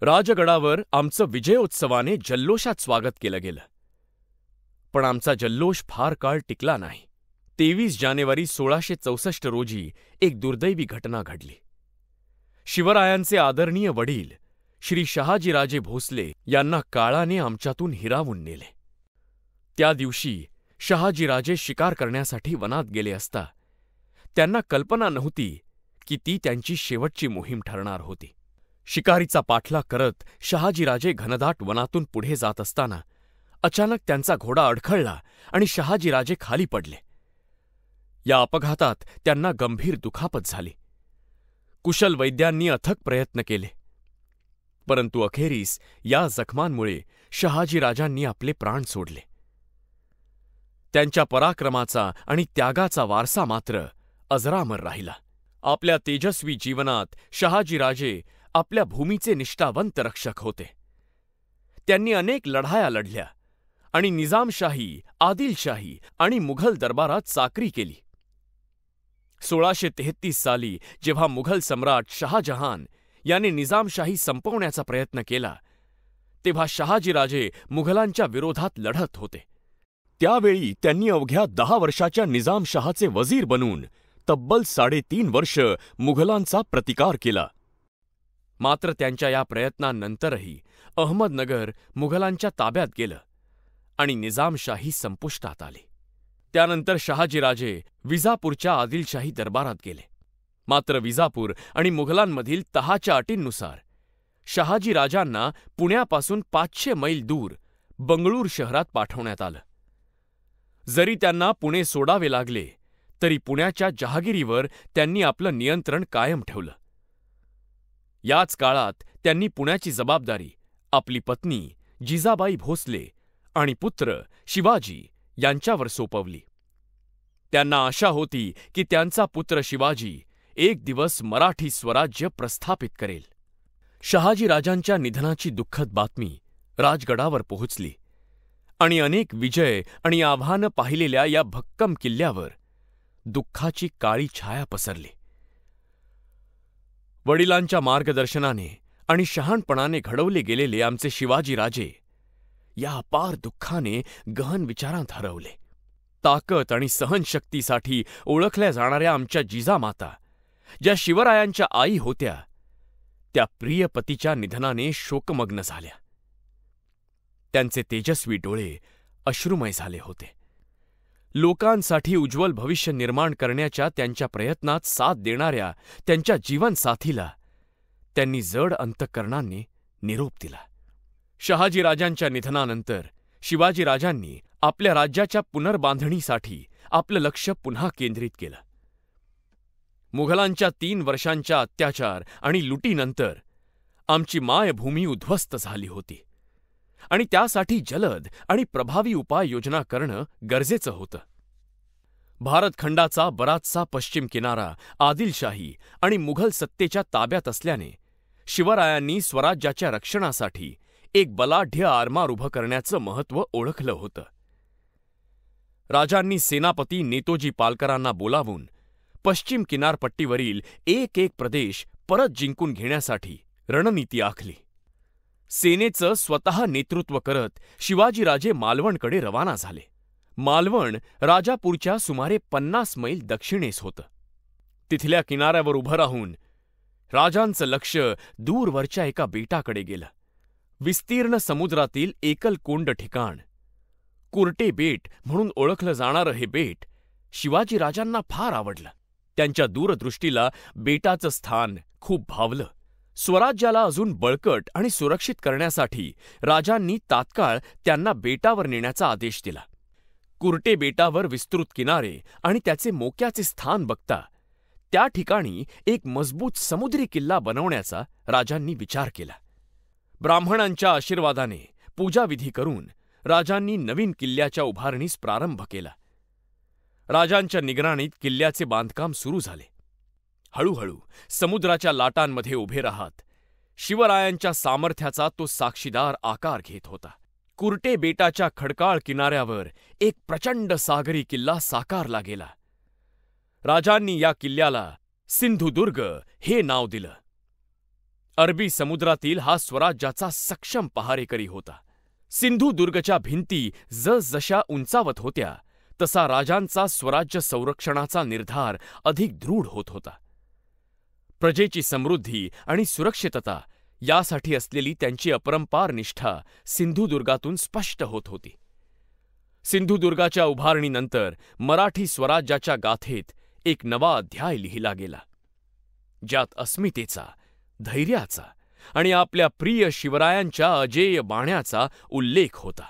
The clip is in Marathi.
राजगडावर आमचं विजयोत्सवाने जल्लोषात स्वागत केलं गेलं. पण आमचा जल्लोष फार काळ टिकला नाही. 23 जानेवारी 1664 रोजी एक दुर्दैवी घटना घडली. शिवरायांचे आदरणीय वडील श्री शहाजीराजे भोसले यांना काळाने आमच्यातून हिरावून नेले. त्या दिवशी शहाजीराजे शिकार करण्यासाठी वनात गेले असता त्यांना कल्पना नव्हती की ती त्यांची शेवटची मोहीम ठरणार होती. शिकारीचा पाठलाग करत शहाजीराजे घनदाट वनातून पुढे जात असताना अचानक त्यांचा घोडा अडखळला आणि शहाजीराजे खाली पडले. या अपघातात त्यांना गंभीर दुखापत झाली. कुशल वैद्यांनी अथक प्रयत्न केले, परंतु अखेरीस या जखमांमुळे शहाजीराजांनी आपले प्राण सोडले. त्यांच्या पराक्रमाचा आणि त्यागाचा वारसा मात्र अजरामर राहिला. आपल्या तेजस्वी जीवनात शहाजीराजे आपल्या भूमीचे निष्ठावंत रक्षक होते. त्यांनी अनेक लढाया लढल्या आणि निजामशाही, आदिलशाही आणि मुघल दरबारात चाकरी केली. 1633 साली जेव्हा मुघल सम्राट शहाजहान याने निजामशाही संपवण्याचा प्रयत्न केला, तेव्हा शहाजीराजे मुघलांच्या विरोधात लढत होते. त्यावेळी त्यांनी अवघ्या 10 वर्षाच्या निजामशहाचे वजीर बनून तब्बल 3.5 वर्ष मुघलांचा प्रतिकार केला. मात्र त्यांच्या या प्रयत्नांनंतरही अहमदनगर मुघलांच्या ताब्यात गेलं आणि निजामशाही संपुष्टात आली. त्यानंतर शहाजीराजे विजापूरच्या आदिलशाही दरबारात गेले. मात्र विजापूर आणि मुघलांमधील तहाच्या अटींनुसार शहाजीराजांना पुण्यापासून 500 मैल दूर बंगळूर शहरात पाठवण्यात आलं. जरी त्यांना पुणे सोडावे लागले तरी पुण्याच्या जहागिरीवर त्यांनी आपलं नियंत्रण कायम ठेवलं. याच काळात त्यांनी पुण्याची जबाबदारी आपली पत्नी जिजाबाई भोसले आणि पुत्र शिवाजी यांच्यावर सोपवली. त्यांना आशा होती की त्यांचा पुत्र शिवाजी एक दिवस मराठी स्वराज्य प्रस्थापित करेल. शहाजीराजांच्या निधनाची दुःखद बातमी राजगडावर पोहोचली आणि अनेक विजय आणि आव्हानं पाहिलेल्या या भक्कम किल्ल्यावर दुःखाची काळी छाया पसरली. वडिलांच्या मार्गदर्शनाने आणि शहाणपणाने घडवले गेलेले आमचे शिवाजीराजे या अपार दुःखाने गहन विचारांत हरवले. ताकद आणि सहनशक्तीसाठी ओळखल्या जाणाऱ्या आमच्या जिजामाता, ज्या शिवरायांच्या आई होत्या, त्या प्रिय पतीच्या निधनाने शोकमग्न झाल्या. त्यांचे तेजस्वी डोळे अश्रुमय झाले होते. लोकांसाठी उज्ज्वल भविष्य निर्माण करण्याच्या त्यांच्या प्रयत्नात साथ देणाऱ्या त्यांच्या जीवनसाथीला त्यांनी जड अंतःकरणाने निरोप दिला. शहाजीराजांच्या निधनानंतर शिवाजीराजांनी आपल्या राज्याच्या पुनर्बांधणीसाठी आपलं लक्ष पुन्हा केंद्रित केलं. मुघलांच्या 3 वर्षांच्या अत्याचार आणि लुटीनंतर आमची मायभूमी उद्ध्वस्त झाली होती आणि त्यासाठी जलद आणि प्रभावी उपाययोजना करणं गरजेचं होतं. भारतखंडाचा बराचसा पश्चिम किनारा आदिलशाही आणि मुघल सत्तेच्या ताब्यात असल्याने शिवरायांनी स्वराज्याच्या रक्षणासाठी एक बलाढ्य आरमार उभं करण्याचं महत्त्व ओळखलं होतं. राजांनी सेनापती नेतोजी पालकरांना बोलावून पश्चिम किनारपट्टीवरील एक प्रदेश परत जिंकून घेण्यासाठी रणनीती आखली. सेनेचं स्वतः नेतृत्व करत शिवाजीराजे मालवणकडे रवाना झाले. मालवण राजापूरच्या सुमारे 50 मैल दक्षिणेस होतं. तिथल्या किनाऱ्यावर उभं राहून राजांचं लक्ष दूरवरच्या एका बेटाकडे गेलं. विस्तीर्ण समुद्रातील एकलकोंड ठिकाण, कुर्टे बेट म्हणून ओळखलं जाणारं हे बेट शिवाजीराजांना फार आवडलं. त्यांच्या दूरदृष्टीला बेटाचं स्थान खूप भावलं. स्वराज्याला अजून बळकट आणि सुरक्षित करण्यासाठी राजांनी तात्काळ त्यांना बेटावर नेण्याचा आदेश दिला. कुर्टे बेटावर विस्तृत किनारे आणि त्याचे मोक्याचे स्थान बघता त्या ठिकाणी एक मजबूत समुद्री किल्ला बनवण्याचा राजांनी विचार केला. ब्राह्मणांच्या आशीर्वादाने पूजाविधी करून राजांनी नवीन किल्ल्याच्या उभारणीस प्रारंभ केला. राजांच्या निगराणीत किल्ल्याचे बांधकाम सुरू झाले. हळूहळू समुद्राच्या लाटांमध्ये उभे राहत शिवरायांच्या सामर्थ्याचा तो साक्षीदार आकार घेत होता. कुर्टे बेटाच्या खडकाळ किनाऱ्यावर एक प्रचंड सागरी किल्ला साकारला गेला. राजांनी या किल्ल्याला सिंधुदुर्ग हे नाव दिलं. अरबी समुद्रातील हा स्वराज्याचा सक्षम पहारेकरी होता. सिंधुदुर्गच्या भिंती जसजशा उंचावत होत्या तसा राजांचा स्वराज्य संरक्षणाचा निर्धार अधिक दृढ होत होता. प्रजेची समृद्धी आणि सुरक्षितता यासाठी असलेली त्यांची अपरंपार निष्ठा सिंधुदुर्गातून स्पष्ट होत होती. सिंधुदुर्गाच्या उभारणीनंतर मराठी स्वराज्याच्या गाथेत एक नवा अध्याय लिहिला गेला, ज्यात अस्मितेचा, धैर्याचा आणि आपल्या प्रिय शिवरायांच्या अजेय बाण्याचा उल्लेख होता.